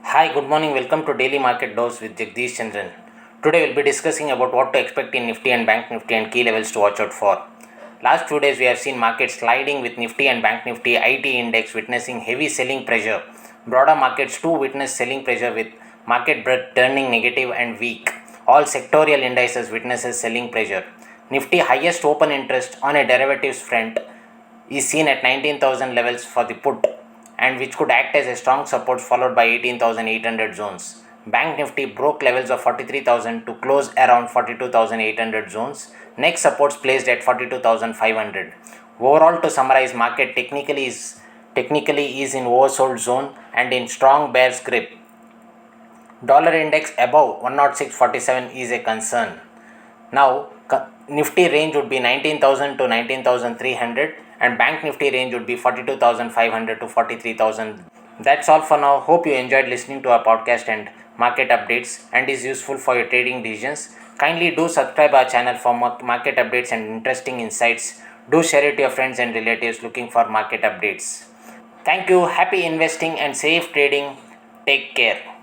Hi, good morning. Welcome to Daily Market Dose with Jagadish Chandran. Today we'll be discussing about what to expect in Nifty and Bank Nifty and key levels to watch out for. Last few days we have seen markets sliding with Nifty and Bank Nifty IT index witnessing heavy selling pressure. Broader markets too witness selling pressure with market breadth turning negative and weak. All sectorial indices witnesses selling pressure. Nifty highest open interest on a derivatives front is seen at 19,000 levels for the put and which could act as a strong support followed by 18,800 zones. Bank Nifty broke levels of 43,000 to close around 42,800 zones. Next supports placed at 42,500. Overall, to summarize, market technically is in oversold zone and in strong bear's grip. Dollar index above 106.47 is a concern. Now, Nifty range would be 19,000 to 19,300 and Bank Nifty range would be 42,500 to 43,000. That's all for now. Hope you enjoyed listening to our podcast and market updates and is useful for your trading decisions. Kindly do subscribe our channel for market updates and interesting insights. Do share it to your friends and relatives looking for market updates. Thank you. Happy investing and safe trading. Take care.